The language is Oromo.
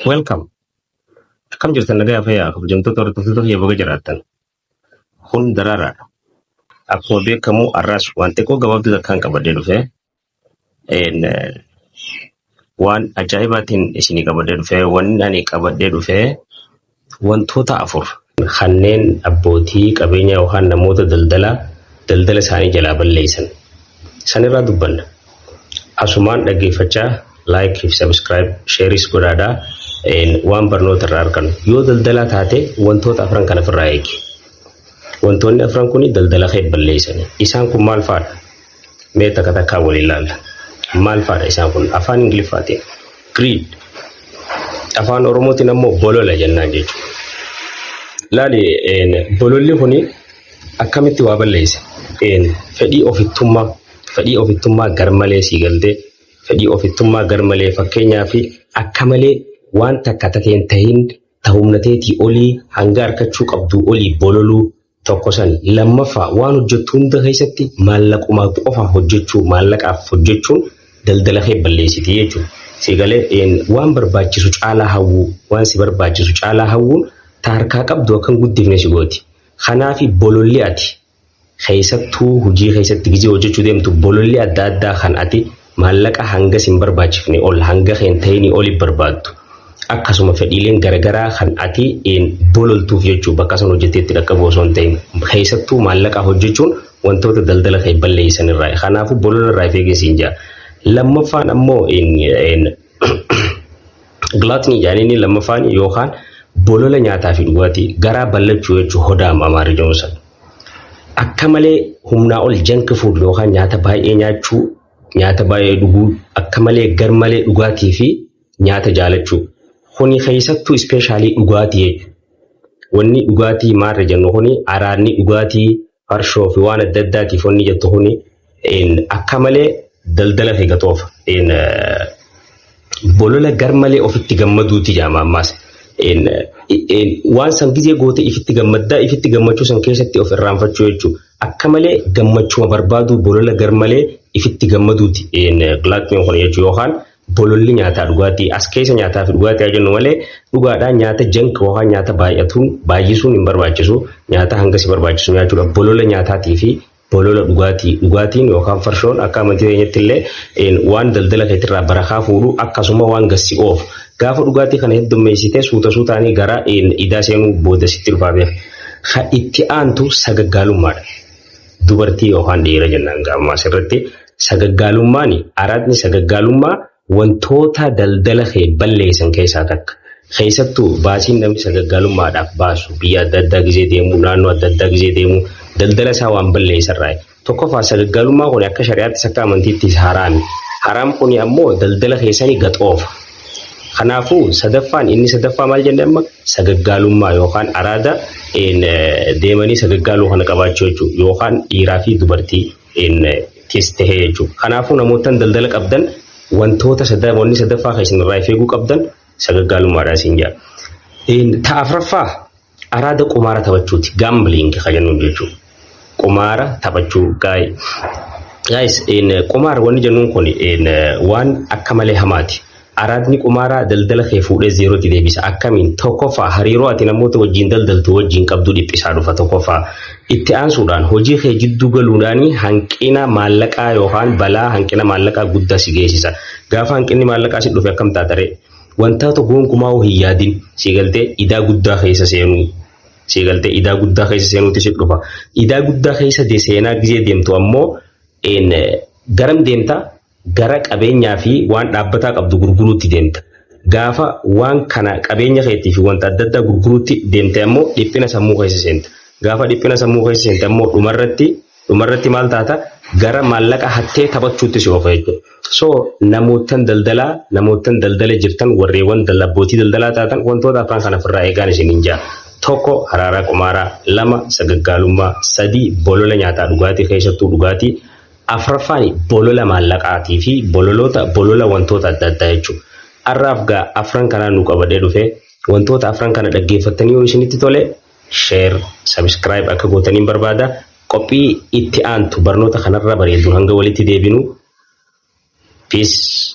Welcome. Akkam jirtan nagaa fayyaa kabajamtoota hordoftoota kiyya baga jiraattan. Kun daraaraadha. Akkuma beekamu har'as waan xiqqoo gabaabduu takkaan qabadee dhufe waan ajaa'ibaatiin isinii qabadee dhufe wanni ani qabadee dhufe wantoota 4 kanneen abbootii qabeenya yookaan namoota daldala isaanii jalaa balleessan. Sanirraa dubbanna. Asumaan dhaggeeffachaa like, subscribe, share godhaadhaa. Waan barnoota irraa argannu yoo daldala taate wantoota 4 kana ofirraa eegi. Wantoonni 4 kun daldala kee balleessan. Isaan kun maal faadha? Mee takka wal ilaalla. Maal faadha isaan kun? Afaan Ingiliffaatiin greed, afaan Oromootiin ammoo bolola jennaan jechuudha. Laali bololli kun akkamitti waa balleessa? Fedhii ofittummaa garmalee sii galtee fedhii ofittummaa garmalee fakkeenyaaf akka malee waan takka tateen tahin ta'umnateetii olii hanga harkachuu qabdu olii bololuu tokko san. Lammaffaa waan hojjettu hunda keessatti maallaquma qofa maallaqaaf hojjechuun daldala kee balleessiti jechuudha. Sigalee waan barbaachisu caalaa hawwuu waan si barbaachisu caalaa hawwuun harkaa qabdu akkan guddifne si gooti. Kanaaf bololli ati keessattuu hojii keessatti gizee hojjechuu deemtu bololli adda addaa kan ati maallaqa hanga sin barbaachifne ol hanga keen ta'ini oli barbaaddu. Akkasuma fedhiileen garagaraa kan ati bololtuuf jechuudha bakka san hojjeteetti qaqqabu osoo hin ta'in keessattuu maallaqa hojjechuun wantoota daldala kee balleessan irraa. Kanaafuu bolola irraa eegisiin jaa. Lammaffaan ammoo gluttony jedhanii lammaffaan yookaan bolola nyaataa fi dhugaatii garaa bal'achuu jechuun hodaama Amaarri Joonsan. Akka malee humnaa ol junk food yookaan nyaata baay'ee nyaachuu, nyaata baay'ee dhuguu, akka malee garmalee dhugaatii fi nyaata jaalachuu. Kuni keessattuu ispeeshaalii dhugaatii jechuudha. Wanni dhugaatii maarra jennu kuni araadni dhugaatii farshoo fi waan adda addaatiif wanni jettu kuni akka malee daldala fi gatoofa. Bolola garmalee ofitti gammaduuti jaama ammaas. Waan san gizee goote ifitti gammachuu san keessatti of irraanfachuu jechuudha. Akka malee gammachuma barbaadu bolola garmalee ifitti gammaduuti. Gluttony kun jechuudha yookaan bololli nyaataa dhugaatii as keessa nyaataa fi dhugaatii jennu malee dhugaadhaan nyaata junk yookaan nyaata baay'isuun hin barbaachisu. Nyaata hanga si barbaachisu nyaachuudha. Bolola nyaataatii fi bolola dhugaatiin yookaan farshoon akka amantii keenyatti illee waan daldala keetirraa barakaa fuudhu akkasuma waan gassi oofu. Gaafa dhugaatii kana heddummeessitee suutaanii gara idaa seenuu booda sitti dhufaa beeka. Kan itti aantu sagaggaalummaadha. Dubartii yookaan dhiira jennaan gaafa asirratti sagaggaalummaan araadni sagaggaalummaa wantoota daldala kee balleessan keessaa takka. Keessattuu baasiin namni sagaggaalummaadhaaf baasu biyya adda addaa gizee deemu naannoo adda addaa gizee deemu daldala isaa waan balleessarraa. Tokkoffaa sagaggaalummaa kun akka shari'aatti akka amantiitti haraami. Haraam kun ammoo daldala keessanii gaxoofa. Kanaafuu inni sadaffaa maal jennee amma sagaggaalummaa yookaan araada deemanii sagaggaaluu kana qabaachuu jechuudha yookaan dhiiraa fi dubartii tahee jechuudha. Kanaafuu namoota daldala qabdan wantoota wanni sadaffaa keessan irraa eeguu qabdan sagaggaalummaadhaa siin jaa. Ta'a afuraffaa araada qumaara taphachuuti gambling kan jennuun jechuudha. Qumaara taphachuu guys qumaara wanni jennuun kun waan akka malee hamaati. Araadni qumaaraa daldala kee fuudhee zeerootti deebisa. Akkamiin tokkoffaa hariiroo ati namoota wajjin daldaltu wajjin qabdu dhiphisaa dhufa tokkoffaa. Itti aansuudhaan hojii kee jidduu galuudhaan hanqina maallaqaa yookaan balaa hanqina maallaqaa guddaa si geessisa. Gaafa hanqinni maallaqaa si dhufe akkam taataree wantoota gonkumaa hin yaadin siigaltee idaa guddaa keessa seenuu. Siigaltee idaa guddaa keessa seenuuti si dhufa. Idaa guddaa keessa seenaa gizee deemtu ammoo garam deemta? Gara qabeenyaa fi waan dhaabbataa qabdu gurguruutti deemta. Gaafa waan kana qabeenya keetii fi wanta adda addaa gurguruutti deemte ammoo dhiphina sammuu keessa seenta. Gaafa dhiphina sammuu keessa seenta ammoo dhumarratti maal taata? Gara maallaqa hattee taphachuutti si oofa jechuudha. So namootan daldala jirtan warreewwan abbootii daldalaa taatan wantoota afaan kana ofirraa eegaan isiniin jaa. 1 haraaraa qumaaraa, 2 sagaggaalummaa, 3 bolola nyaataa dhugaatii keessattuu dhugaatii. Afuraffaan bolola maallaqaatii fi bolola wantoota adda addaa jechuudha. Har'aaf gaa afran kanaan nu qabadee dhufe wantoota afran kana dhaggeeffattanii yoo isinitti tole share, subscribe akka gootaniin barbaada. Qophii itti aantu barnoota kanarra bareedu hanga walitti deebinu. Peace.